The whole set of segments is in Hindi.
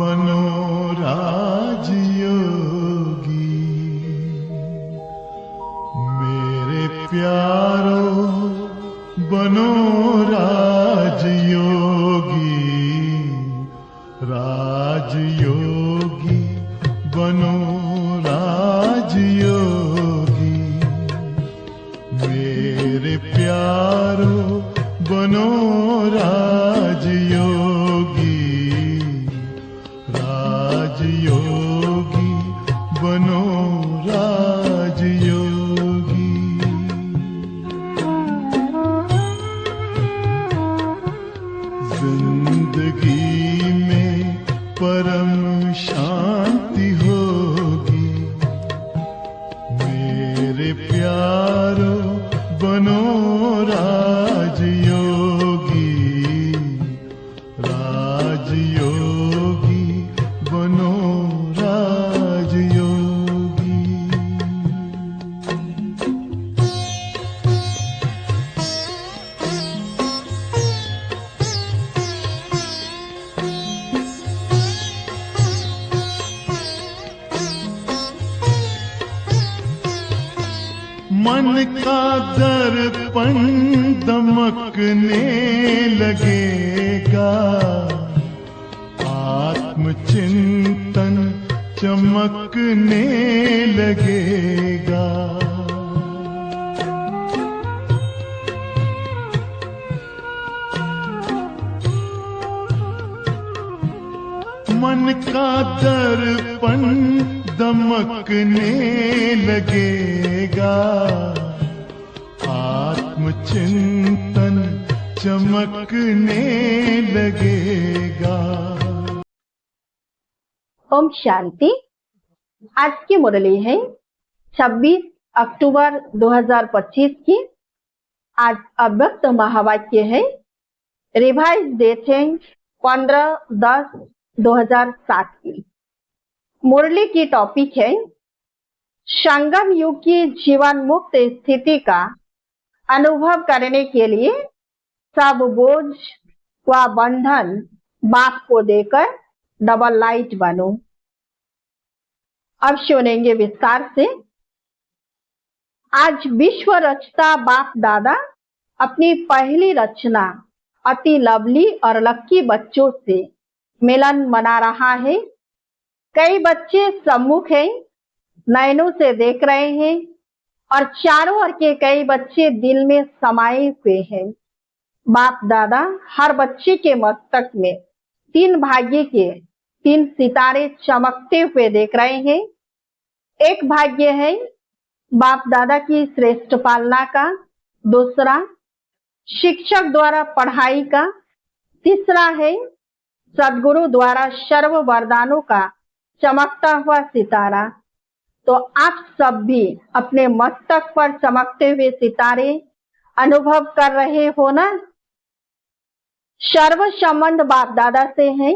बनो राजयोगी। मेरे प्यारो बनो राजयोगी। राजयोगी बनो राजयोगी। मेरे प्यारो बनो राजयोगी। राजयोगी बनो राजयोगी। जिंदगी में परम शांति होगी। मेरे प्यारो बनो राजयोगी। राजयोगी बनो राजयोगी। मन का दर्पण दमकने लगेगा। आत्मचिंतन चमकने लगेगा। मन का दर्पण दमकने लगेगा। आत्मचिंतन चमकने लगेगा। ओम शांति। आज की मुरली है 26 अक्टूबर 2025 की। आज अव्यक्त महावाक्य है। रिवाइज डेट है 15/10/2007 की। मुरली की टॉपिक है संगम युग की जीवन मुक्त स्थिति का अनुभव करने के लिए सब बोझ व बंधन बाप को देकर डबल लाइट बनो। अब सुनेंगे विस्तार से। आज विश्व रचता बाप दादा अपनी पहली रचना अति लवली और लक्की बच्चों से मिलन मना रहा है। कई बच्चे सम्मुख हैं, नयनों से देख रहे हैं और चारों ओर के कई बच्चे दिल में समाये हुए हैं। बाप दादा हर बच्चे के मस्तक में 3 भाग्य के 3 सितारे चमकते हुए देख रहे हैं। एक भाग्य है बाप दादा की श्रेष्ठ पालना का, दूसरा शिक्षक द्वारा पढ़ाई का, तीसरा है सद्गुरु द्वारा सर्व वरदानों का चमकता हुआ सितारा। तो आप सब भी अपने मस्तक पर चमकते हुए सितारे अनुभव कर रहे हो ना। सर्व संबंध बाप दादा से है,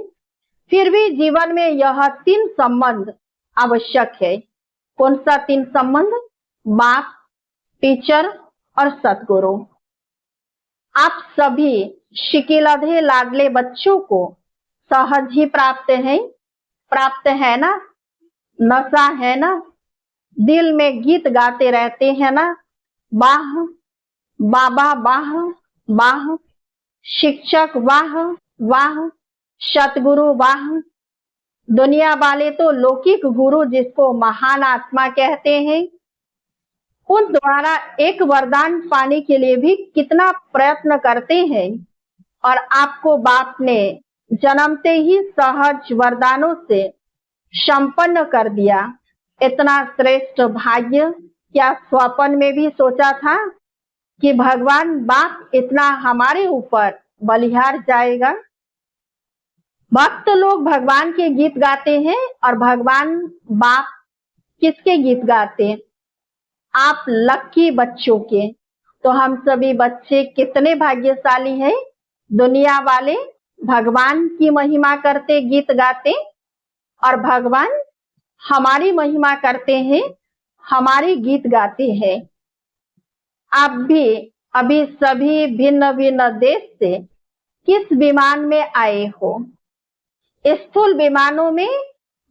फिर भी जीवन में यह 3 संबंध आवश्यक है। कौन सा 3 संबंध? बाप, टीचर और सतगुरु। आप सभी शिकिलधे लाडले बच्चों को सहज ही प्राप्त है ना। नशा है ना, दिल में गीत गाते रहते हैं ना। वाह बाबा, वाह वाह शिक्षक, वाह वाह सतगुरु, वाह। दुनिया वाले तो लौकिक गुरु जिसको महान आत्मा कहते हैं, उन द्वारा एक वरदान पाने के लिए भी कितना प्रयत्न करते हैं और आपको बाप ने जन्मते ही सहज वरदानों से संपन्न कर दिया। इतना श्रेष्ठ भाग्य क्या स्वप्न में भी सोचा था कि भगवान बाप इतना हमारे ऊपर बलिहार जाएगा? भक्त लोग भगवान के गीत गाते हैं और भगवान बाप किसके गीत गाते हैं? आप लक्की बच्चों के। तो हम सभी बच्चे कितने भाग्यशाली हैं। दुनिया वाले भगवान की महिमा करते, गीत गाते, और भगवान हमारी महिमा करते हैं, हमारी गीत गाते हैं। आप भी अभी सभी भिन्न भिन्न देश से किस विमान में आए हो? स्थूल विमानों में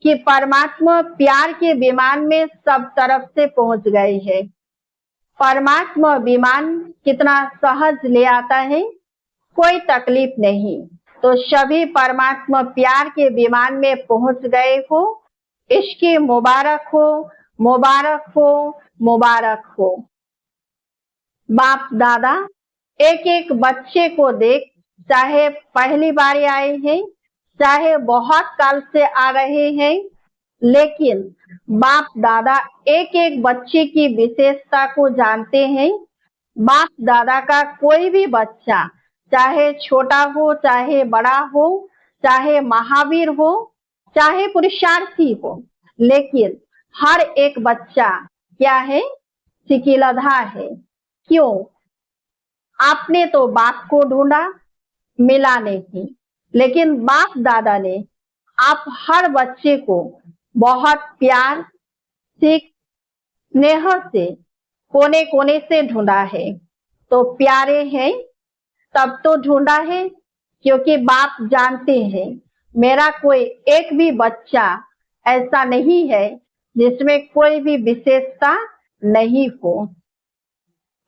कि परमात्मा प्यार के विमान में सब तरफ से पहुंच गए हैं। परमात्मा विमान कितना सहज ले आता है, कोई तकलीफ नहीं। तो सभी परमात्मा प्यार के विमान में पहुंच गए हो, इसकी मुबारक हो, मुबारक हो, मुबारक हो। बाप दादा एक एक बच्चे को देख, चाहे पहली बार आए हैं, चाहे बहुत काल से आ रहे हैं, लेकिन बाप दादा एक एक बच्चे की विशेषता को जानते हैं। बाप दादा का कोई भी बच्चा, चाहे छोटा हो, चाहे बड़ा हो, चाहे महावीर हो, चाहे पुरुषार्थी हो, लेकिन हर एक बच्चा क्या है, सिकिलधा है। क्यों? आपने तो बाप को ढूंढा, मिला नहीं, लेकिन बाप दादा ने आप हर बच्चे को बहुत प्यार, सीख, स्नेह से कोने कोने से ढूंढा है। तो प्यारे हैं तब तो ढूंढा है, क्योंकि बाप जानते हैं मेरा कोई एक भी बच्चा ऐसा नहीं है जिसमें कोई भी विशेषता नहीं हो,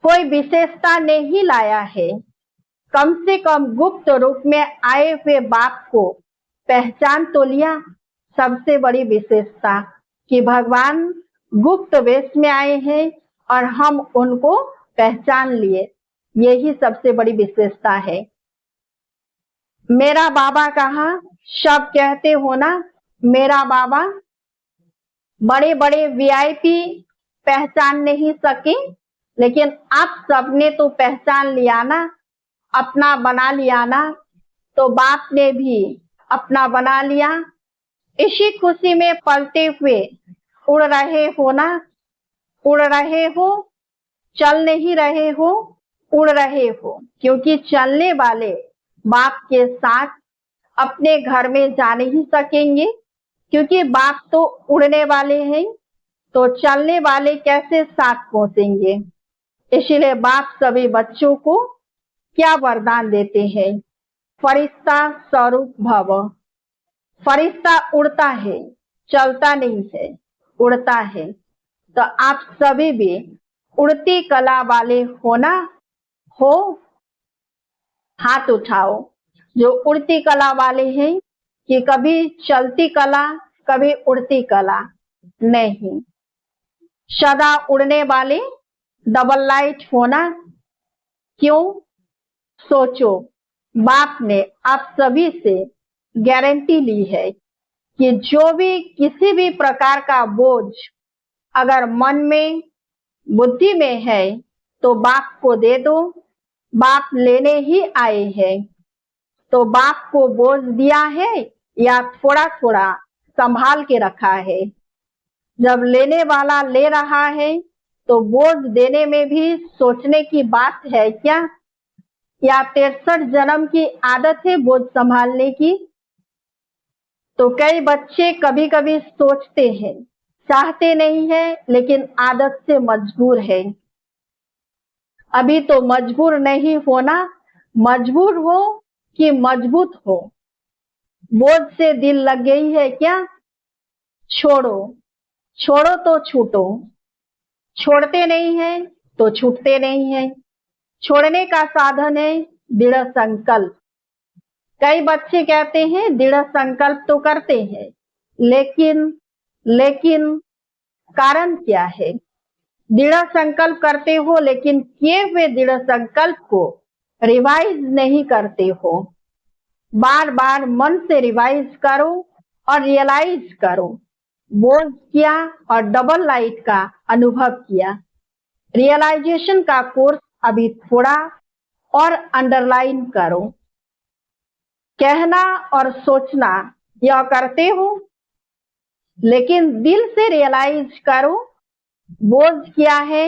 कोई विशेषता नहीं लाया है। कम से कम गुप्त रूप में आए हुए बाप को पहचान तो लिया। सबसे बड़ी विशेषता कि भगवान गुप्त वेश में आए हैं और हम उनको पहचान लिए, यही सबसे बड़ी विशेषता है। मेरा बाबा कहा, सब कहते हो ना मेरा बाबा, बड़े बड़े वीआईपी पहचान नहीं सके, लेकिन आप सबने तो पहचान लिया ना, अपना बना लिया ना। तो बाप ने भी अपना बना लिया। इसी खुशी में पलते हुए उड़ रहे हो ना, उड़ रहे हो, चल नहीं रहे हो, उड़ रहे हो। क्योंकि चलने वाले बाप के साथ अपने घर में जा नहीं सकेंगे, क्योंकि बाप तो उड़ने वाले हैं, तो चलने वाले कैसे साथ पहुंचेंगे। इसलिए बाप सभी बच्चों को क्या वरदान देते हैं, फरिश्ता स्वरूप भव। फरिश्ता उड़ता है, चलता नहीं है, उड़ता है। तो आप सभी भी उड़ती कला वाले होना हो, हाथ उठाओ जो उड़ती कला वाले हैं, कि कभी चलती कला, कभी उड़ती कला नहीं, सदा उड़ने वाले डबल लाइट होना। क्यों? सोचो, बाप ने आप सभी से गारंटी ली है कि जो भी किसी भी प्रकार का बोझ अगर मन में, बुद्धि में है, तो बाप को दे दो, बाप लेने ही आए हैं। तो बाप को बोझ दिया है या थोड़ा थोड़ा संभाल के रखा है। जब लेने वाला ले रहा है तो बोझ देने में भी सोचने की बात है क्या, या 63 जन्म की आदत है बोझ संभालने की। तो कई बच्चे कभी कभी सोचते हैं, चाहते नहीं है, लेकिन आदत से मजबूर है। अभी तो मजबूर नहीं होना, मजबूर हो कि मजबूत हो। बोझ से दिल लग गई है क्या, छोड़ो, छोड़ो तो छूटो। छोड़ते नहीं है तो छूटते नहीं है। छोड़ने का साधन है दृढ़ संकल्प। कई बच्चे कहते हैं दृढ़ संकल्प तो करते हैं, लेकिन कारण क्या है? दृढ़ संकल्प करते हो, लेकिन किए हुए दृढ़ संकल्प को रिवाइज नहीं करते हो। बार बार मन से रिवाइज करो और रियलाइज करो। बोझ किया और डबल लाइट का अनुभव किया। रियलाइजेशन का कोर्स अभी थोड़ा और अंडरलाइन करो। कहना और सोचना यह करते हो, लेकिन दिल से रियलाइज करो बोझ क्या है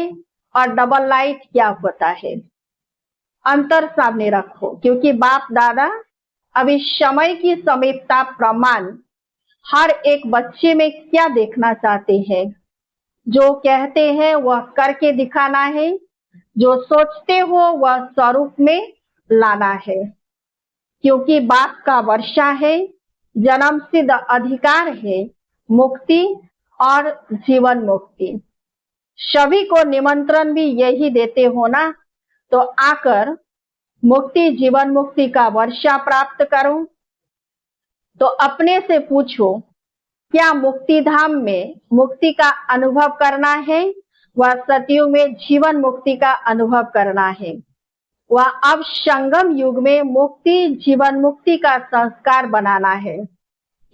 और डबल लाइट क्या होता है। अंतर सामने रखो, क्योंकि बाप दादा अभी समय की समीपता प्रमाण हर एक बच्चे में क्या देखना चाहते हैं। जो कहते हैं वह करके दिखाना है, जो सोचते हो वह स्वरूप में लाना है। क्योंकि बाप का वर्षा है, जन्मसिद्ध अधिकार है मुक्ति और जीवन मुक्ति। सभी को निमंत्रण भी यही देते हो ना, तो आकर मुक्ति जीवन मुक्ति का वर्षा प्राप्त करो। तो अपने से पूछो, क्या मुक्ति धाम में मुक्ति का अनुभव करना है व सतयुग में जीवन मुक्ति का अनुभव करना है, व अब संगम युग में मुक्ति जीवन मुक्ति का संस्कार बनाना है।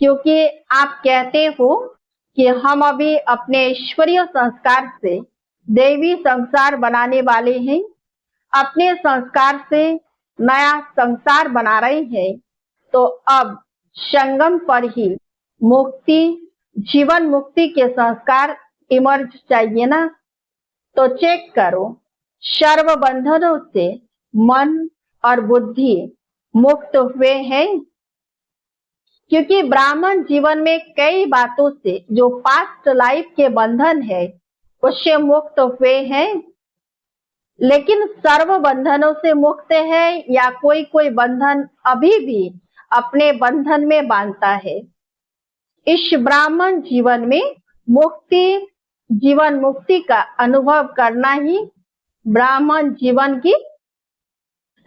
क्योंकि आप कहते हो कि हम अभी अपने ईश्वरीय संस्कार से दैवी संसार बनाने वाले हैं, अपने संस्कार से नया संसार बना रहे हैं, तो अब संगम पर ही मुक्ति जीवन मुक्ति के संस्कार इमर्ज चाहिए ना। तो चेक करो, सर्व बंधनों से मन और बुद्धि मुक्त हुए हैं, क्योंकि ब्राह्मण जीवन में कई बातों से जो पास्ट लाइफ के बंधन है उससे मुक्त हुए हैं। लेकिन सर्व बंधनों से मुक्त है या कोई कोई बंधन अभी भी अपने बंधन में बांधता है। इस ब्राह्मण जीवन में मुक्ति जीवन मुक्ति का अनुभव करना ही ब्राह्मण जीवन की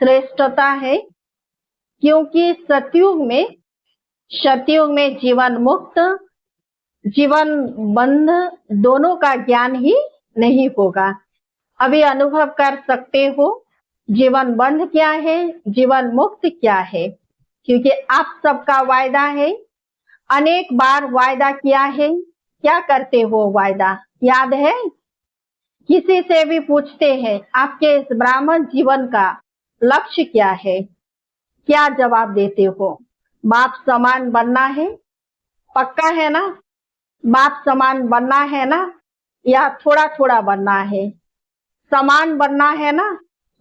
श्रेष्ठता है। क्योंकि सतयुग में जीवन मुक्त जीवन बंध दोनों का ज्ञान ही नहीं होगा। अभी अनुभव कर सकते हो जीवन बंध क्या है, जीवन मुक्त क्या है, क्योंकि आप सबका वायदा है, अनेक बार वायदा किया है। क्या करते हो वायदा, याद है? किसी से भी पूछते हैं आपके इस ब्राह्मण जीवन का लक्ष्य क्या है, क्या जवाब देते हो? बाप समान बनना है, पक्का है ना? बाप समान बनना है ना, या थोड़ा थोड़ा बनना है? समान बनना है ना,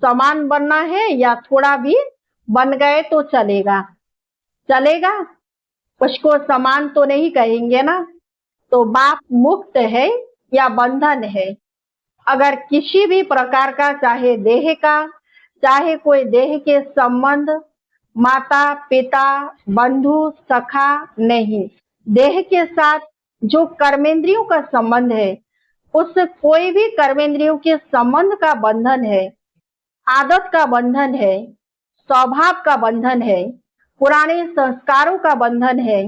समान बनना है या थोड़ा भी बन गए तो चलेगा? चलेगा, उसको समान तो नहीं कहेंगे ना। तो बाप मुक्त है या बंधन है? अगर किसी भी प्रकार का, चाहे देह का, चाहे कोई देह के संबंध, माता पिता बंधु सखा नहीं, देह के साथ जो कर्मेंद्रियों का संबंध है, उस कोई भी कर्मेंद्रियों के संबंध का बंधन है, आदत का बंधन है, स्वभाव का बंधन है, पुराने संस्कारों का बंधन है,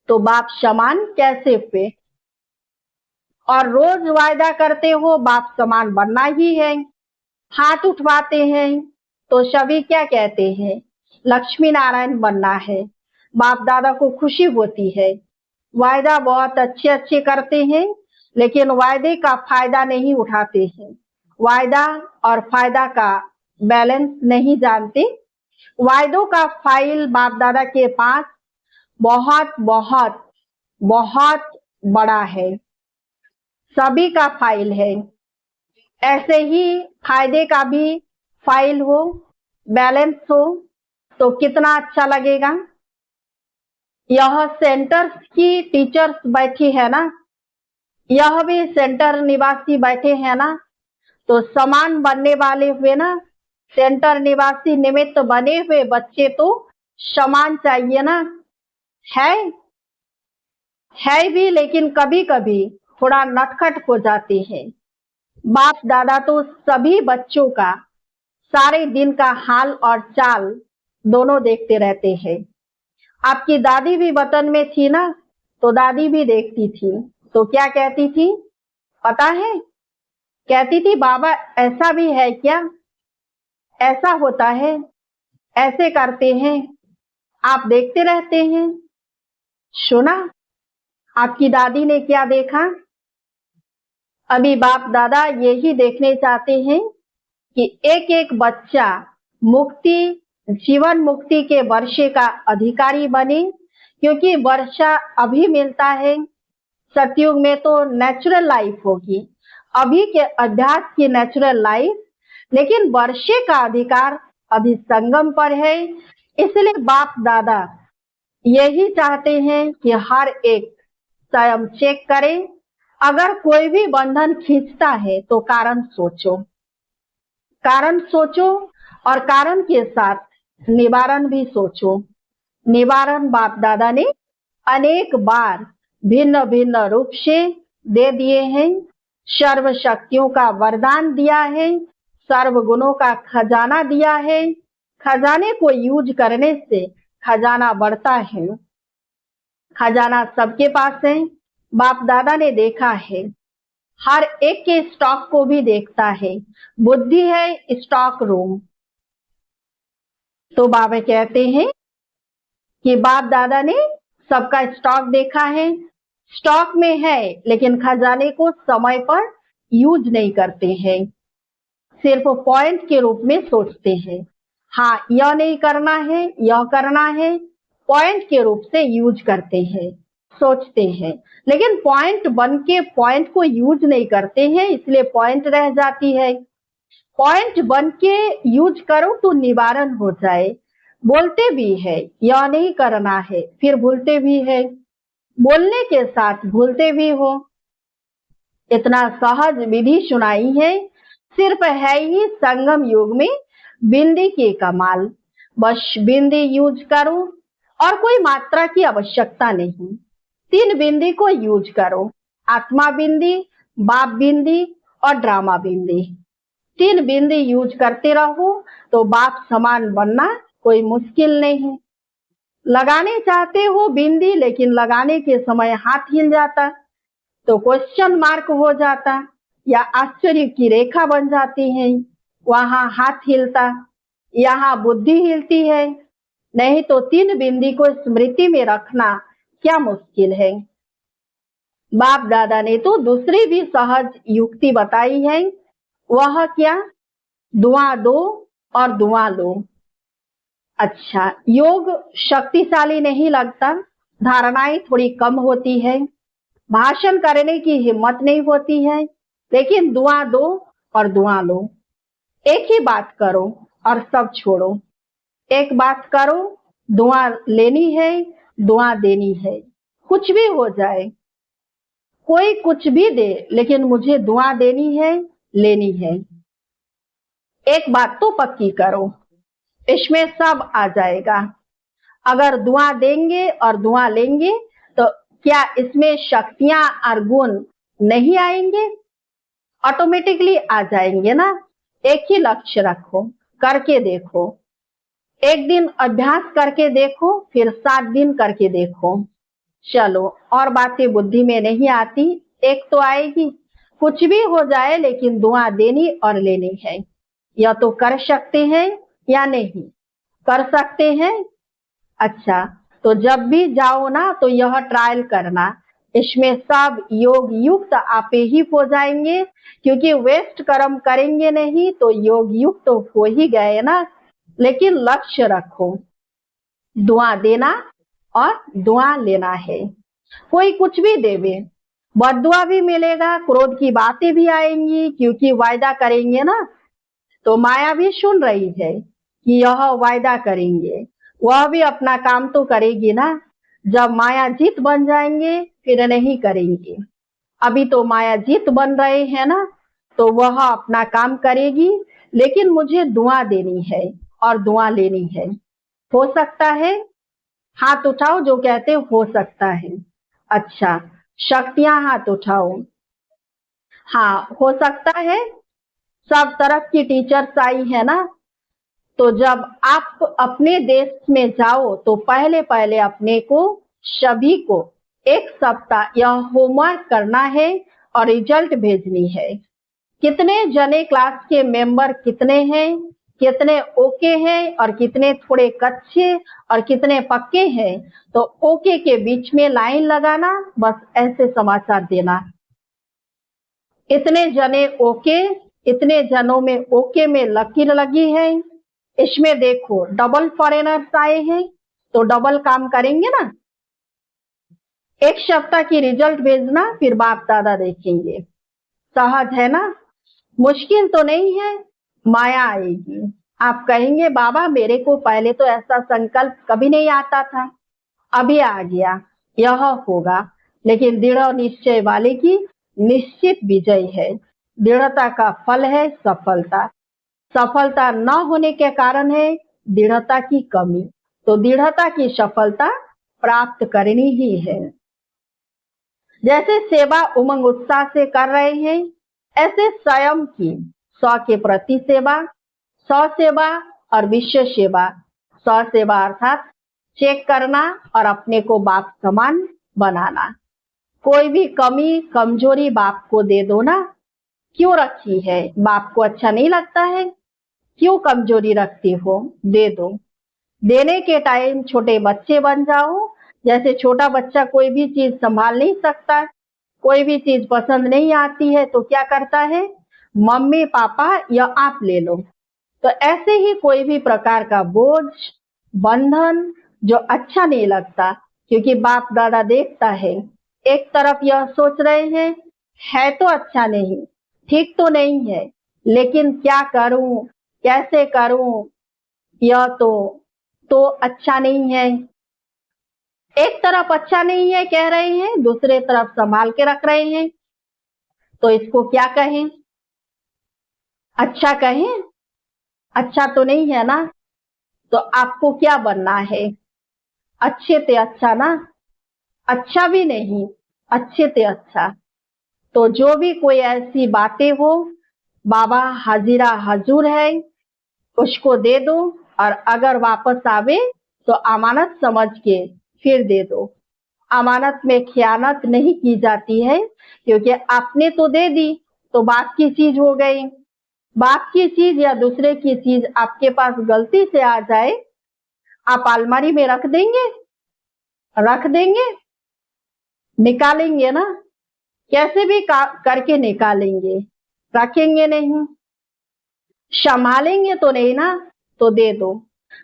तो बाप समान कैसे हुए? और रोज वायदा करते हो बाप समान बनना ही है, हाथ उठवाते हैं तो सभी क्या कहते हैं? लक्ष्मी नारायण बनना है। बाप दादा को खुशी होती है। वायदा बहुत अच्छे अच्छे करते हैं, लेकिन वायदे का फायदा नहीं उठाते हैं, वायदा और फायदा का बैलेंस नहीं जानते। वायदों का फाइल बाप दादा के पास बहुत बहुत बहुत बड़ा है, सभी का फाइल है। ऐसे ही फायदे का भी फाइल हो, बैलेंस हो, तो कितना अच्छा लगेगा। यह सेंटर की टीचर्स बैठी है ना, यह भी सेंटर निवासी बैठे हैं ना, तो समान बनने वाले हुए ना। सेंटर निवासी निमित्त बने हुए बच्चे तो समान चाहिए ना। है भी, लेकिन कभी कभी थोड़ा नटखट हो जाते हैं। बाप दादा तो सभी बच्चों का सारे दिन का हाल और चाल दोनों देखते रहते हैं। आपकी दादी भी वतन में थी ना, तो दादी भी देखती थी, तो क्या कहती थी पता है? कहती थी बाबा ऐसा भी है क्या, ऐसा होता है, ऐसे करते हैं, आप देखते रहते हैं। सुना आपकी दादी ने क्या देखा? अभी बाप दादा यही देखने चाहते हैं कि एक एक बच्चा मुक्ति जीवन मुक्ति के वर्षे का अधिकारी बने, क्योंकि वर्षा अभी मिलता है। सतयुग में तो नेचुरल लाइफ होगी, अभी के अभ्यास की नेचुरल लाइफ, लेकिन वर्षे का अधिकार अभी संगम पर है। इसलिए बाप दादा यही चाहते हैं कि हर एक स्वयं चेक करे। अगर कोई भी बंधन खींचता है तो कारण सोचो, कारण सोचो और कारण के साथ निवारण भी सोचो। निवारण बाप दादा ने अनेक बार भिन्न भिन्न रूप से दे दिए हैं। सर्व शक्तियों का वरदान दिया है, सर्व गुणों का खजाना दिया है। खजाने को यूज करने से खजाना बढ़ता है। खजाना सबके पास है। बाप दादा ने देखा है, हर एक के स्टॉक को भी देखता है। बुद्धि है स्टॉक रूम। तो बाबा कहते हैं कि बाप दादा ने सबका स्टॉक देखा है। स्टॉक में है लेकिन खजाने को समय पर यूज नहीं करते हैं, सिर्फ पॉइंट के रूप में सोचते हैं। हाँ, यह नहीं करना है, यह करना है, पॉइंट के रूप से यूज करते हैं, सोचते हैं। लेकिन पॉइंट बन के पॉइंट को यूज नहीं करते हैं, इसलिए पॉइंट रह जाती है। पॉइंट बन के यूज करो तो निवारण हो जाए। बोलते भी है यह नहीं करना है, फिर भूलते भी है, बोलने के साथ भूलते भी हो। इतना सहज विधि सुनाई है, सिर्फ है ही संगम युग में बिंदी के कमाल। बस बिंदी यूज करो और कोई मात्रा की आवश्यकता नहीं। 3 बिंदी को यूज करो, आत्मा बिंदी, बाप बिंदी और ड्रामा बिंदी। 3 बिंदी यूज करते रहो तो बाप समान बनना कोई मुश्किल नहीं है। लगाने चाहते हो बिंदी लेकिन लगाने के समय हाथ हिल जाता तो क्वेश्चन मार्क हो जाता या आश्चर्य की रेखा बन जाती है, वहां हाथ हिलता, यहाँ बुद्धि हिलती है। नहीं तो 3 बिंदी को स्मृति में रखना क्या मुश्किल है। बाप दादा ने तो दूसरी भी सहज युक्ति बताई है। वह क्या? दुआ दो और दुआ लो। अच्छा, योग शक्तिशाली नहीं लगता, धारणाएं थोड़ी कम होती है, भाषण करने की हिम्मत नहीं होती है, लेकिन दुआ दो और दुआ लो। एक ही बात करो और सब छोड़ो। एक बात करो, दुआ लेनी है, दुआ देनी है, कुछ भी हो जाए, कोई कुछ भी दे, लेकिन मुझे दुआ देनी है, लेनी है। एक बात तो पक्की करो, इसमें सब आ जाएगा। अगर दुआ देंगे और दुआ लेंगे तो क्या इसमें शक्तियां और गुण नहीं आएंगे? ऑटोमेटिकली आ जाएंगे ना। एक ही लक्ष्य रखो, करके देखो। एक दिन अभ्यास करके देखो, फिर 7 दिन करके देखो। चलो, और बातें बुद्धि में नहीं आती, एक तो आएगी। कुछ भी हो जाए लेकिन दुआ देनी और लेनी है। या तो कर सकते हैं या नहीं कर सकते हैं। अच्छा, तो जब भी जाओ ना तो यह ट्रायल करना, इसमें सब योग युक्त आपे ही हो जाएंगे, क्योंकि वेस्ट कर्म करेंगे नहीं तो योग युक्त तो हो ही गए ना। लेकिन लक्ष्य रखो, दुआ देना और दुआ लेना है। कोई कुछ भी देवे, बद्दुआ भी मिलेगा, क्रोध की बातें भी आएंगी, क्योंकि वायदा करेंगे ना। तो माया भी सुन रही है कि यह वायदा करेंगे, वह भी अपना काम तो करेगी ना। जब माया जीत बन जाएंगे फिर नहीं करेंगे। अभी तो माया जीत बन रहे हैं ना, तो वह अपना काम करेगी, लेकिन मुझे दुआ देनी है और दुआ लेनी है। हो सकता है? हाथ उठाओ जो कहते हो सकता है। अच्छा, शक्तियां हाथ उठाओ। हाँ, हो सकता है। सब तरफ की टीचर्स आई है ना। तो जब आप अपने देश में जाओ तो पहले पहले अपने को सभी को 1 सप्ताह यह होमवर्क करना है और रिजल्ट भेजनी है। कितने जने क्लास के मेंबर कितने हैं, कितने ओके हैं और कितने थोड़े कच्चे और कितने पक्के हैं, तो ओके के बीच में लाइन लगाना, बस ऐसे समाचार देना। इतने जने ओके, इतने जनों में ओके में लकीर लगी है। इसमें देखो डबल फॉरेनर्स आए हैं तो डबल काम करेंगे ना। 1 सप्ताह की रिजल्ट भेजना, फिर बाप दादा देखेंगे। सहज है ना, मुश्किल तो नहीं है। माया आएगी, आप कहेंगे बाबा मेरे को पहले तो ऐसा संकल्प कभी नहीं आता था, अभी आ गया। यह होगा, लेकिन दृढ़ निश्चय वाले की निश्चित विजय है। दृढ़ता का फल है सफलता। सफलता न होने के कारण है दृढ़ता की कमी। तो दृढ़ता की सफलता प्राप्त करनी ही है। जैसे सेवा उमंग उत्साह से कर रहे हैं, ऐसे स्वयं की स्व के प्रति सेवा, स्व सेवा और विश्व सेवा। स्व सेवा अर्थात चेक करना और अपने को बाप समान बनाना। कोई भी कमी कमजोरी बाप को दे दो ना। क्यों रखी है? बाप को अच्छा नहीं लगता है? क्यों कमजोरी रखती हो? दे दो। देने के टाइम छोटे बच्चे बन जाओ। जैसे छोटा बच्चा कोई भी चीज संभाल नहीं सकता, कोई भी चीज पसंद नहीं आती है तो क्या करता है? मम्मी पापा या आप ले लो। तो ऐसे ही कोई भी प्रकार का बोझ बंधन जो अच्छा नहीं लगता, क्योंकि बाप दादा देखता है, एक तरफ यह सोच रहे हैं है तो अच्छा नहीं, ठीक तो नहीं है, लेकिन क्या करूं, कैसे करूं, यह तो अच्छा नहीं है। एक तरफ अच्छा नहीं है कह रहे हैं, दूसरे तरफ संभाल के रख रहे हैं। तो इसको क्या कहें? अच्छा कहें? अच्छा तो नहीं है ना। तो आपको क्या बनना है? अच्छे ते अच्छा ना। अच्छा भी नहीं, अच्छे ते अच्छा। तो जो भी कोई ऐसी बातें हो, बाबा हाजिरा हजूर है, उसको दे दो। और अगर वापस आवे तो अमानत समझ के फिर दे दो। अमानत में खयानत नहीं की जाती है, क्योंकि आपने तो दे दी तो बाप की चीज हो गई। बाप की चीज या दूसरे की चीज आपके पास गलती से आ जाए, आप अलमारी में रख देंगे? रख देंगे? निकालेंगे ना। कैसे भी करके निकालेंगे, रखेंगे नहीं। संभालेंगे तो नहीं ना। तो दे दो।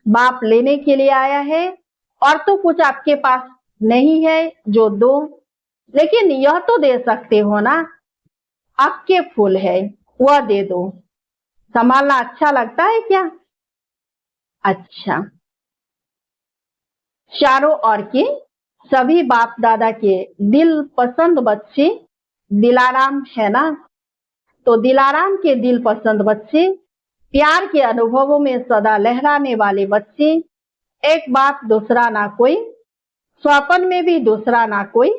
बाप लेने के लिए आया है और तो कुछ आपके पास नहीं है जो दो, लेकिन यह तो दे सकते हो ना। आपके फूल है वह दे दो। संभालना अच्छा लगता है क्या? अच्छा। चारों ओर के सभी बाप दादा के दिल पसंद बच्चे दिलाराम है ना। तो दिलाराम के दिल पसंद बच्चे, प्यार के अनुभवों में सदा लहराने वाले बच्चे, एक बाप दूसरा ना कोई, स्वप्न में भी दूसरा ना कोई,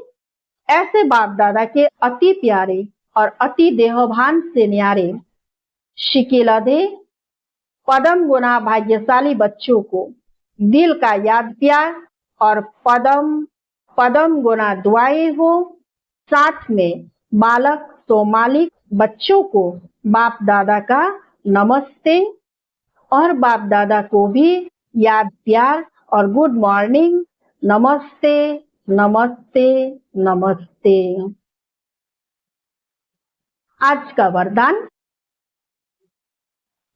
ऐसे बाप दादा के अति प्यारे और अति देहभान से न्यारे शिकिलधे पदम गुना भाग्यशाली बच्चों को दिल का याद प्यार और पदम पदम गुना दुआएं हो। साथ में बालक तो मालिक बच्चों को बाप दादा का नमस्ते और बाप दादा को भी याद प्यार और गुड मॉर्निंग, नमस्ते नमस्ते नमस्ते। आज का वरदान,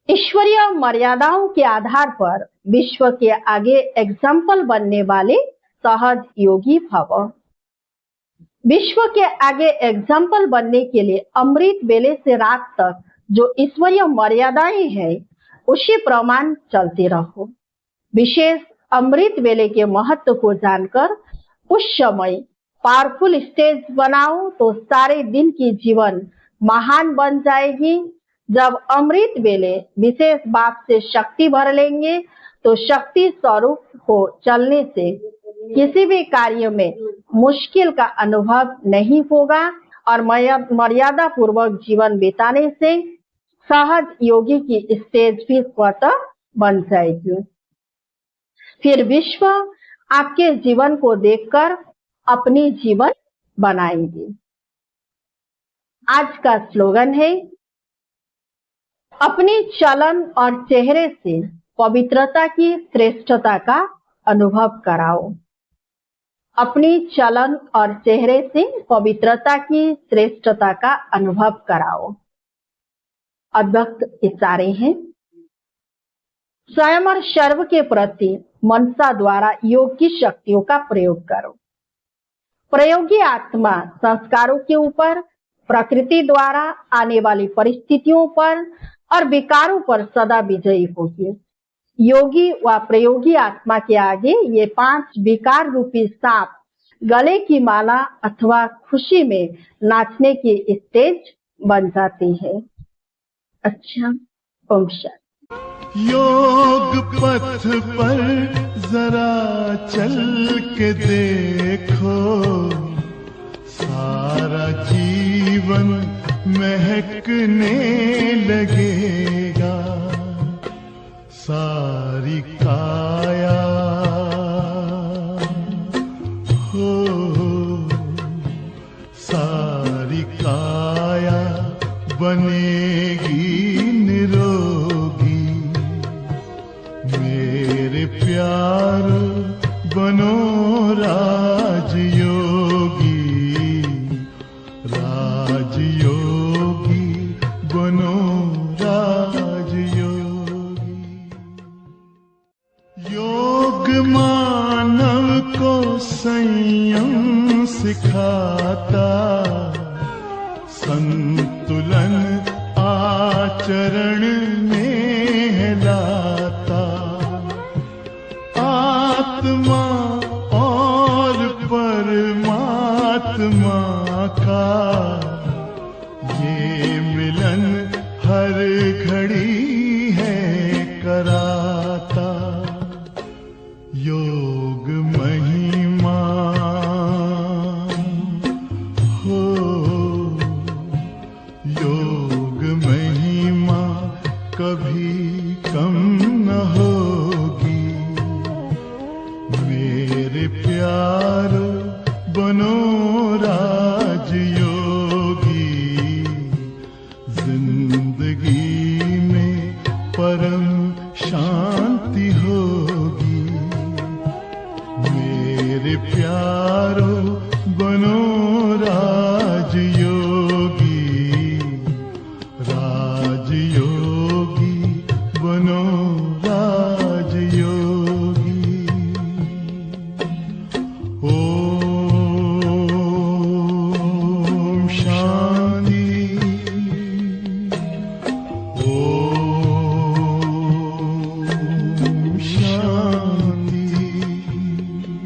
ईश्वरीय मर्यादाओं के आधार पर विश्व के आगे एग्जाम्पल बनने वाले सहज योगी भव। विश्व के आगे एग्जाम्पल बनने के लिए अमृत वेले से रात तक जो ईश्वरीय मर्यादाएं हैं उसी प्रमाण चलते रहो। विशेष अमृत वेले के महत्व को जानकर उस समय पावरफुल स्टेज बनाओ तो सारे दिन की जीवन महान बन जाएगी। जब अमृत वेले विशेष बाप से शक्ति भर लेंगे तो शक्ति स्वरूप हो चलने से किसी भी कार्य में मुश्किल का अनुभव नहीं होगा और मर्यादा पूर्वक जीवन बिताने से सहज योगी की स्टेज भी स्वतः बन जाएगी। फिर विश्व आपके जीवन को देखकर अपनी जीवन बनाएंगे। आज का स्लोगन है, अपनी चलन और चेहरे से पवित्रता की श्रेष्ठता का अनुभव कराओ। अपनी चलन और चेहरे से पवित्रता की श्रेष्ठता का अनुभव कराओ। अद्भुत इशारे हैं। स्वयं और सर्व के प्रति मनसा द्वारा योग की शक्तियों का प्रयोग करो। प्रयोगी आत्मा संस्कारों के ऊपर, प्रकृति द्वारा आने वाली परिस्थितियों पर और विकारों पर सदा विजयी होगी। योगी व प्रयोगी आत्मा के आगे ये 5 विकार रूपी सांप गले की माला अथवा खुशी में नाचने की स्टेज बन जाती है। अच्छा, ओम शांति। योग पथ पर जरा चल के देखो, सारा जीवन महकने लगेगा। सारी काया हो, सारी काया बनेगी निरोगी। मेरे प्यार बनो राजयोगी, राजयोगी बनो राजयोगी। योग मानव को संयम सिखाता, संतुलन आचरण में लाता। आत्मा और परमात्मा का ये मिलन हर घड़ी है कराता। योग महिमा हो, योग महिमा कभी कम न होगी। मेरे प्यार बनो राजयोगी, जिंदगी में परम शांति होगी। मेरे प्यारो